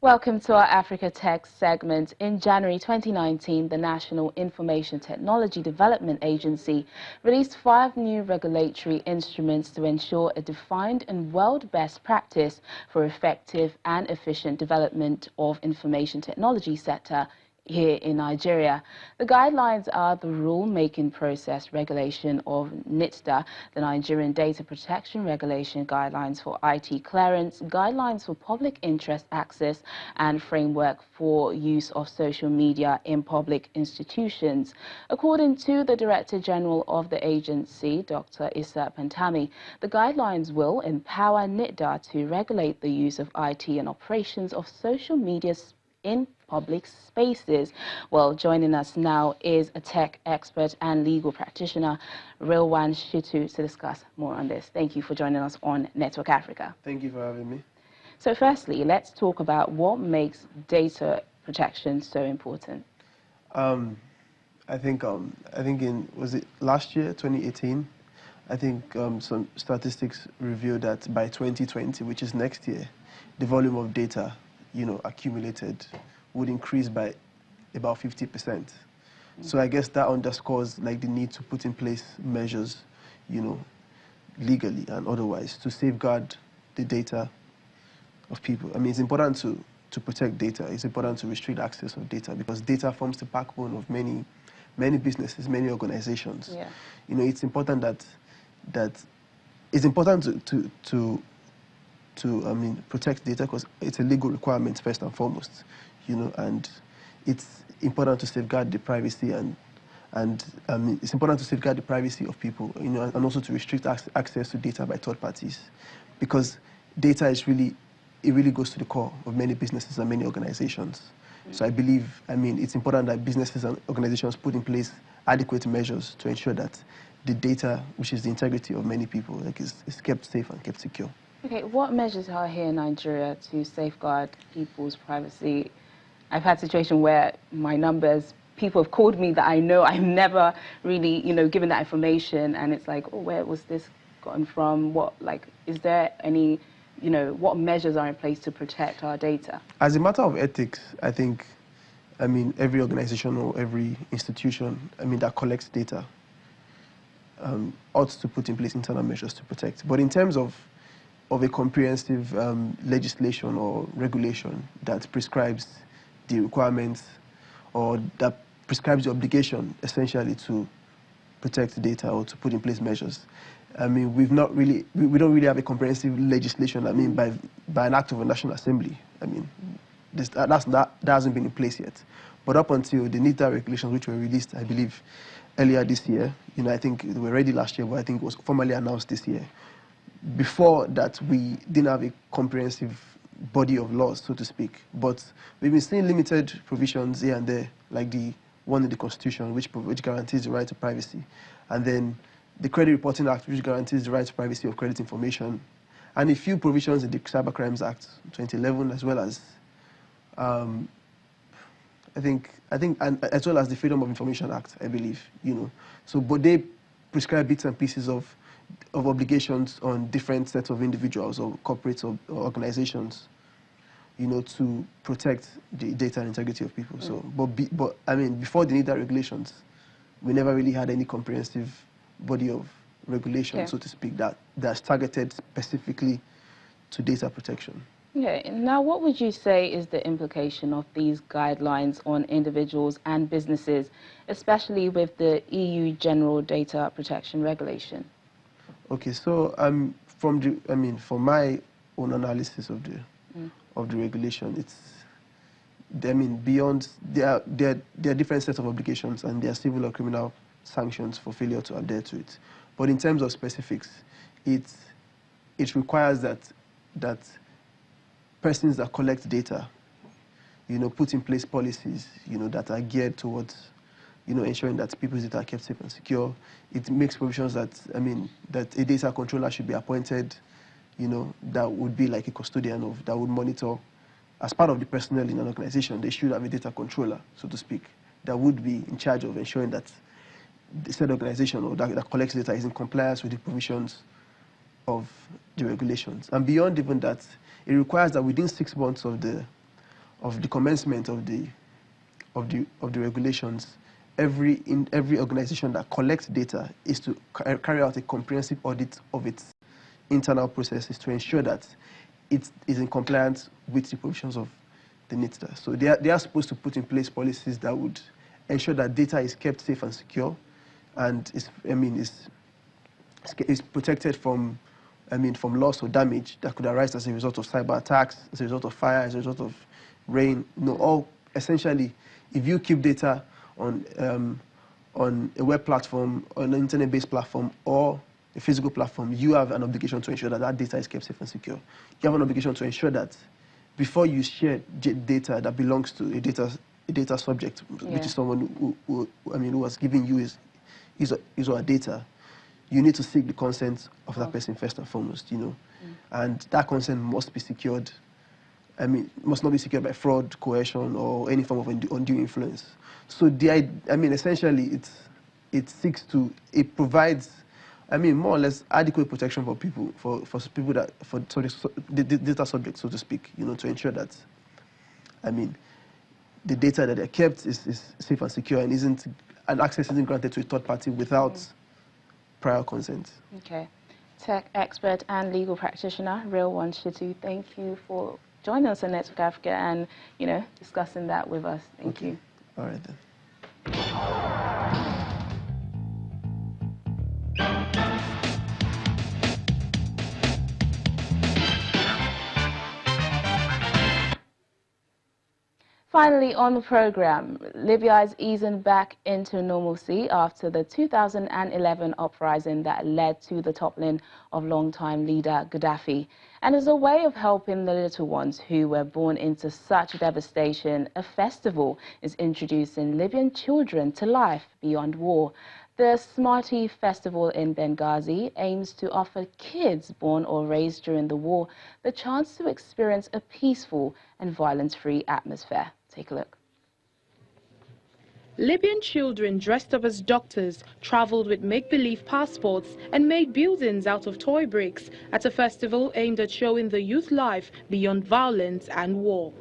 Welcome to our Africa Tech segment. In January 2019, the National Information Technology Development Agency released 5 new regulatory instruments to ensure a defined and world best practice for effective and efficient development of information technology sector here in Nigeria. The guidelines are the rule-making process regulation of NITDA, the Nigerian Data Protection Regulation guidelines for IT clearance, guidelines for public interest access, and framework for use of social media in public institutions. According to the Director General of the agency, Dr. Issa Pantami, the guidelines will empower NITDA to regulate the use of IT and operations of social media in public spaces. Well, joining us now is a tech expert and legal practitioner, Rilwan Shitu, to discuss more on this. Thank you for joining us on Network Africa. Thank you for having me. So firstly, let's talk about what makes data protection so important. I think was it last year, 2018? I think some statistics revealed that by 2020, which is next year, the volume of data accumulated would increase by about 50%. So I guess that underscores the need to put in place measures, legally and otherwise to safeguard the data of people. I mean, it's important to protect data. It's important to restrict access of data because data forms the backbone of many businesses, many organizations. Yeah. It's important that it's important to protect data because it's a legal requirement first and foremost, and it's important to safeguard the privacy and it's important to safeguard the privacy of people, and also to restrict access to data by third parties, because data is really goes to the core of many businesses and many organizations. So I believe, it's important that businesses and organizations put in place adequate measures to ensure that the data, which is the integrity of many people, is kept safe and kept secure. Okay, what measures are here in Nigeria to safeguard people's privacy? I've had situations where people have called me that I know I've never really, given that information, and it's like, oh, where was this gotten from? Is there any, what measures are in place to protect our data? As a matter of ethics, I think, every organization or every institution, that collects data ought to put in place internal measures to protect. But in terms of a comprehensive legislation or regulation that prescribes the requirements or that prescribes the obligation essentially to protect data or to put in place measures. we don't really have a comprehensive legislation, by an act of a National Assembly. That hasn't been in place yet. But up until the NITDA regulations, which were released, I believe, earlier this year, I think they were ready last year, but I think it was formally announced this year. Before that, we didn't have a comprehensive body of laws, so to speak. But we've been seeing limited provisions here and there, like the one in the Constitution, which guarantees the right to privacy. And then the Credit Reporting Act, which guarantees the right to privacy of credit information. And a few provisions in the Cybercrimes Act 2011, as well as, as well as the Freedom of Information Act, I believe, So, but they prescribe bits and pieces of obligations on different sets of individuals or corporates or organizations, to protect the data and integrity of people. So, before the NITDA regulations, we never really had any comprehensive body of regulation, so to speak, that's targeted specifically to data protection. Okay, now what would you say is the implication of these guidelines on individuals and businesses, especially with the EU General Data Protection Regulation? Okay, so from my own analysis of the regulation, beyond there are different sets of obligations, and there are civil or criminal sanctions for failure to adhere to it. But in terms of specifics, it requires that persons that collect data, put in place policies, that are geared towards ensuring that people's data are kept safe and secure. It makes provisions that, that a data controller should be appointed, that would be like a custodian that would monitor. As part of the personnel in an organization, they should have a data controller, so to speak, that would be in charge of ensuring that the said organization or that collects data is in compliance with the provisions of the regulations. And beyond even that, it requires that within 6 months of the the commencement of the regulations, every organization that collects data is to carry out a comprehensive audit of its internal processes to ensure that it is in compliance with the provisions of the NITDA. So they are supposed to put in place policies that would ensure that data is kept safe and secure, and is protected from loss or damage that could arise as a result of cyber attacks, as a result of fire, as a result of rain. All essentially, if you keep data on a web platform, on an internet-based platform, or a physical platform, you have an obligation to ensure that that data is kept safe and secure. You have an obligation to ensure that before you share data that belongs to a data subject, which is someone who was giving you his or her data, you need to seek the consent of that person first and foremost, and that consent must be secured. Must not be secured by fraud, coercion, or any form of undue influence. So essentially, it provides, more or less adequate protection for people, for the data subjects, so to speak, to ensure that, the data that are kept is safe and secure and access isn't granted to a third party without prior consent. Okay. Tech expert and legal practitioner, Rilwan Shitu, thank you for joining us on Network Africa and, discussing that with us. Thank you. All right then. Finally, on the program, Libya is easing back into normalcy after the 2011 uprising that led to the toppling of longtime leader Gaddafi. And as a way of helping the little ones who were born into such devastation, a festival is introducing Libyan children to life beyond war. The Smarty Festival in Benghazi aims to offer kids born or raised during the war the chance to experience a peaceful and violence-free atmosphere. Take a look. Libyan children dressed up as doctors traveled with make-believe passports and made buildings out of toy bricks at a festival aimed at showing the youth life beyond violence and war.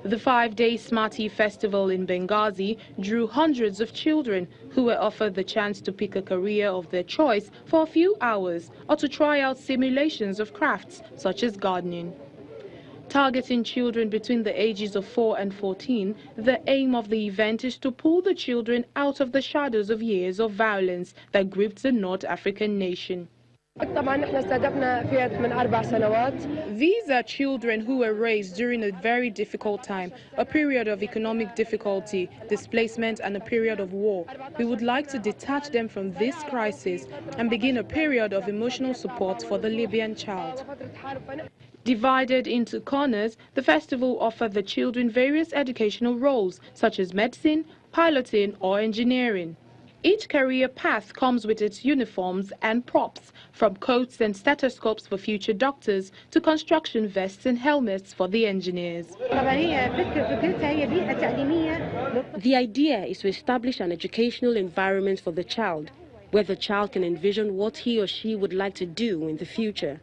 The 5-day Smarty Festival in Benghazi drew hundreds of children who were offered the chance to pick a career of their choice for a few hours or to try out simulations of crafts such as gardening. Targeting children between the ages of 4 and 14, the aim of the event is to pull the children out of the shadows of years of violence that gripped the North African nation. These are children who were raised during a very difficult time, a period of economic difficulty, displacement and a period of war. We would like to detach them from this crisis and begin a period of emotional support for the Libyan child. Divided into corners, the festival offered the children various educational roles such as medicine, piloting or engineering. Each career path comes with its uniforms and props, from coats and stethoscopes for future doctors to construction vests and helmets for the engineers. The idea is to establish an educational environment for the child, where the child can envision what he or she would like to do in the future.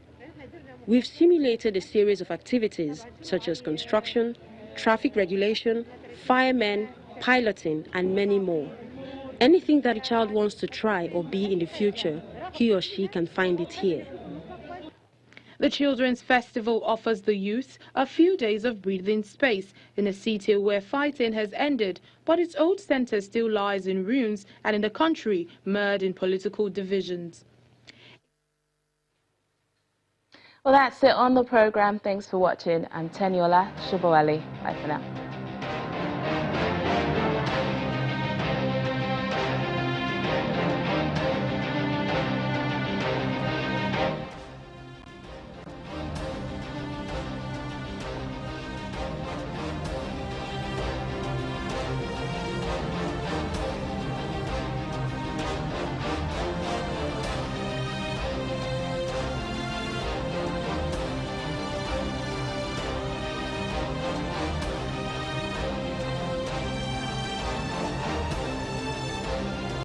We've simulated a series of activities such as construction, traffic regulation, firemen, piloting, and many more. Anything that a child wants to try or be in the future, he or she can find it here. The Children's Festival offers the youth a few days of breathing space in a city where fighting has ended, but its old center still lies in ruins and in a country mired in political divisions. Well, that's it on the program. Thanks for watching. I'm Teniola Shubawali. Bye for now.